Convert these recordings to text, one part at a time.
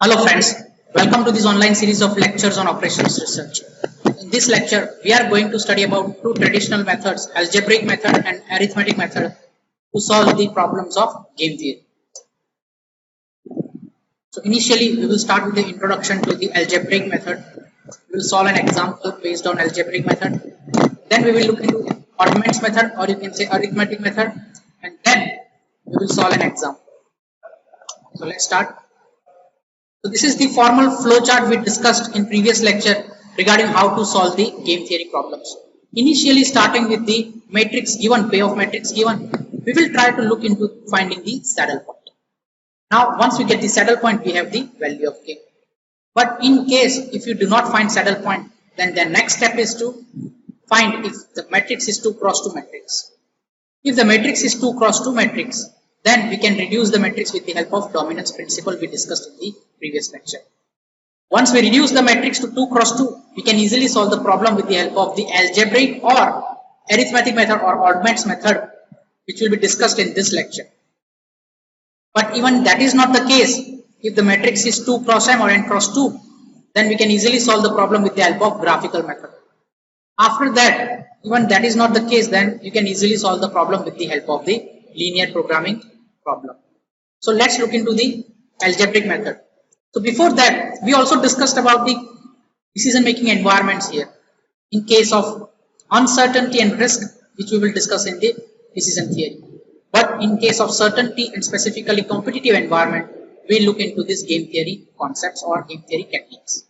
Hello friends, welcome to this online series of lectures on operations research. In this lecture, we are going to study about two traditional methods, algebraic method and arithmetic method, to solve the problems of game theory. So initially, we will start with the introduction to the algebraic method. We will solve an example based on algebraic method. Then we will look into Ordmann's method, or you can say arithmetic method, and then we will solve an example. So let's start. So this is the formal flowchart we discussed in previous lecture regarding how to solve the game theory problems. Initially starting with the matrix given, payoff matrix given, we will try to look into finding the saddle point. Now once we get the saddle point, we have the value of k. But in case if you do not find saddle point, then the next step is to find if the matrix is 2 cross 2 matrix. If the matrix is 2 cross 2 matrix, then we can reduce the matrix with the help of dominance principle we discussed in the previous lecture. Once we reduce the matrix to 2 cross 2, we can easily solve the problem with the help of the algebraic or arithmetic method or Ordmann's method, which will be discussed in this lecture. But even that is not the case. If the matrix is 2 cross m or n cross 2, then we can easily solve the problem with the help of graphical method. After that, even that is not the case, then you can easily solve the problem with the help of the linear programming problem. So let's look into the algebraic method. So before that, we also discussed about the decision making environments here in case of uncertainty and risk, which we will discuss in the decision theory. But in case of certainty and specifically competitive environment, we look into this game theory concepts or game theory techniques.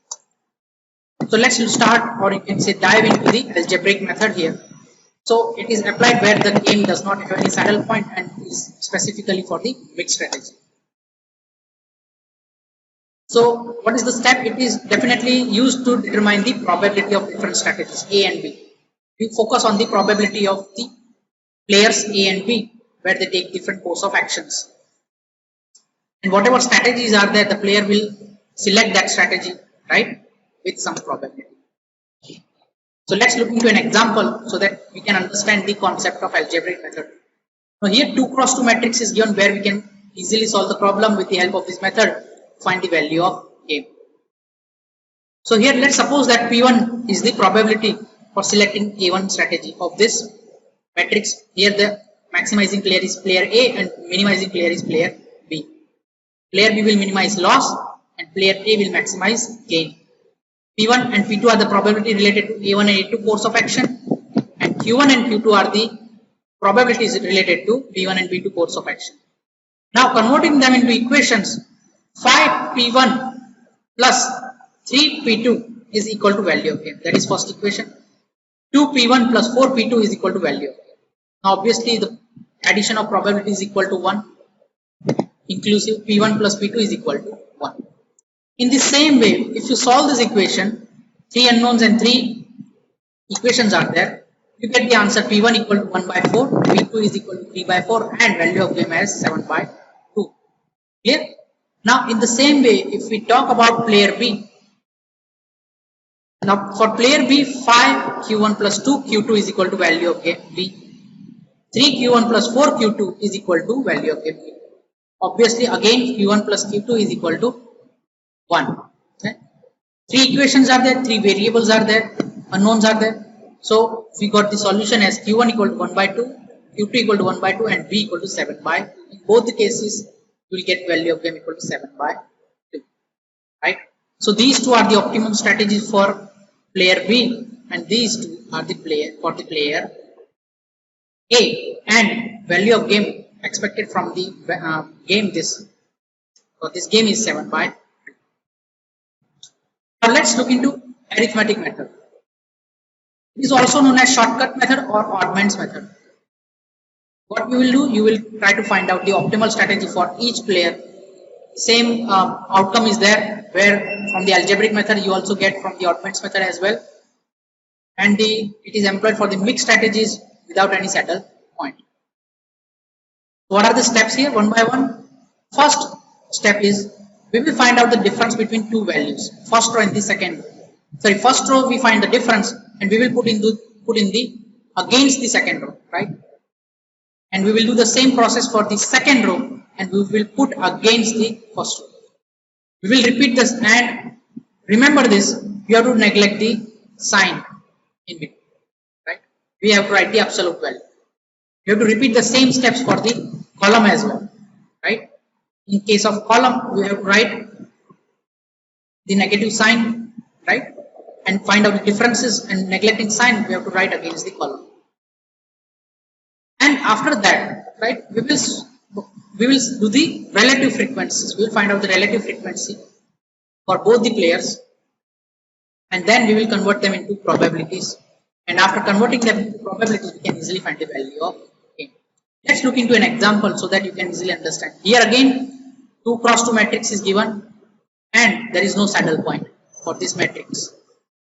So let's start, or you can say dive into the algebraic method here. So it is applied where the game does not have any saddle point and is specifically for the mixed strategy. So what is the step? It is definitely used to determine the probability of different strategies A and B. We focus on the probability of the players A and B, where they take different course of actions. And whatever strategies are there, the player will select that strategy, right, with some probability. So let's look into an example so that we can understand the concept of algebraic method. Now here 2 cross 2 matrix is given where we can easily solve the problem with the help of this method, find the value of game. So here let's suppose that P1 is the probability for selecting A1 strategy of this matrix. Here the maximizing player is player A and minimizing player is player B. Player B will minimize loss and player A will maximize gain. P1 and P2 are the probability related to A1 and A2 course of action, and Q1 and Q2 are the probabilities related to B1 and B2 course of action. Now converting them into equations, 5P1 plus 3P2 is equal to value of game. That is first equation. 2P1 plus 4P2 is equal to value of game. Now obviously the addition of probability is equal to 1. Inclusive P1 plus P2 is equal to 1. In the same way, if you solve this equation, 3 unknowns and 3 equations are there, you get the answer P1 equal to 1 by 4, P2 is equal to 3 by 4 and value of game as 7 by 2. Clear? Now in the same way, if we talk about player B, now for player B, 5 Q1 plus 2 Q2 is equal to value of game B. 3 Q1 plus 4 Q2 is equal to value of game B. Obviously again Q1 plus Q2 is equal to 1. Okay. 3 equations are there, 3 variables are there, unknowns are there. So we got the solution as Q1 equal to 1 by 2, Q2 equal to 1 by 2 and B equal to 7 by 2. In both the cases, you will get value of game equal to 7 by 2. Right. So these two are the optimum strategies for player B and these two are the player A, and value of game expected from the game this game is 7 by 2. Now let's look into arithmetic method. It is also known as shortcut method or Ordmann's method. What you will do, you will try to find out the optimal strategy for each player. Same outcome is there where from the algebraic method you also get from the Ordmann's method as well. And it is employed for the mixed strategies without any saddle point. What are the steps here one by one? First step is we will find out the difference between two values, first row and the second row. Sorry, first row we find the difference and we will put in the against the second row, right? And we will do the same process for the second row and we will put against the first row. We will repeat this, and remember this, you have to neglect the sign in between, right? We have to write the absolute value. You have to repeat the same steps for the column as well, right? In case of column, we have to write the negative sign, right? And find out the differences, and neglecting sign, we have to write against the column. And after that, right, we will do the relative frequencies. We will find out the relative frequency for both the players, and then we will convert them into probabilities. And after converting them into probabilities, we can easily find the value of game. Let's look into an example so that you can easily understand. Here again, 2 cross 2 matrix is given, and there is no saddle point for this matrix.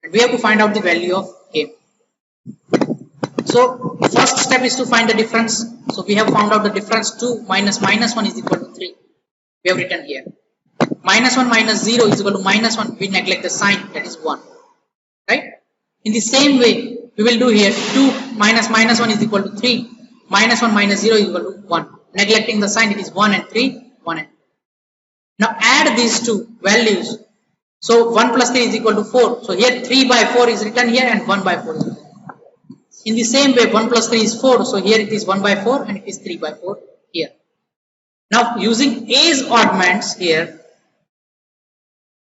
And we have to find out the value of game. So first step is to find the difference. So we have found out the difference. 2 minus minus 1 is equal to 3. We have written here. Minus 1 minus 0 is equal to minus 1. We neglect the sign, that is 1. Right? In the same way, we will do here. 2 minus minus 1 is equal to 3. Minus 1 minus 0 is equal to 1. Neglecting the sign, it is 1 and 3. 1 and 2. Now add these two values. So 1 plus 3 is equal to 4. So here 3 by 4 is written here, and 1 by 4 is written. In the same way, 1 plus 3 is 4. So here it is 1 by 4 and it is 3 by 4 here. Now using A's oddments here,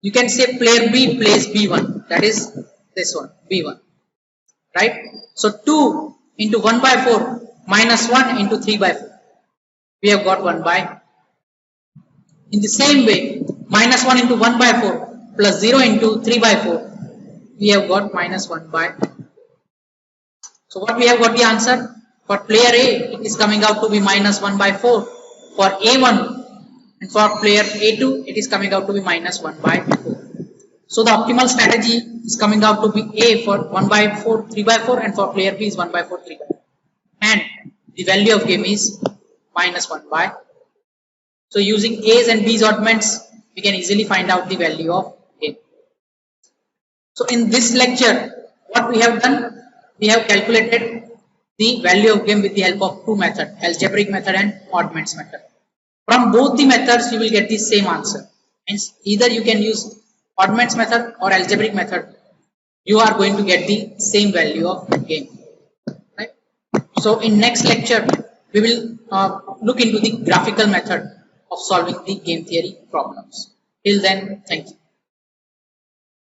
you can say player B plays B1. That is this one, B1. Right? So 2 into 1 by 4 minus 1 into 3 by 4. We have got 1 by. In the same way, minus 1 into 1 by 4 plus 0 into 3 by 4. We have got minus 1 by. So what we have got the answer? For player A, it is coming out to be minus 1 by 4. For A1 and for player A2, it is coming out to be minus 1 by 4. So the optimal strategy is coming out to be A for 1 by 4, 3 by 4, and for player B is 1 by 4, 3 by 4. And the value of game is minus 1 by. So using A's and B's oddments, we can easily find out the value of game. So in this lecture, what we have done? We have calculated the value of game with the help of two methods, algebraic method and oddments method. From both the methods, you will get the same answer. Hence, either you can use oddments method or algebraic method. You are going to get the same value of game. Right? So in next lecture, we will look into the graphical method of solving the game theory problems. Till then, thank you.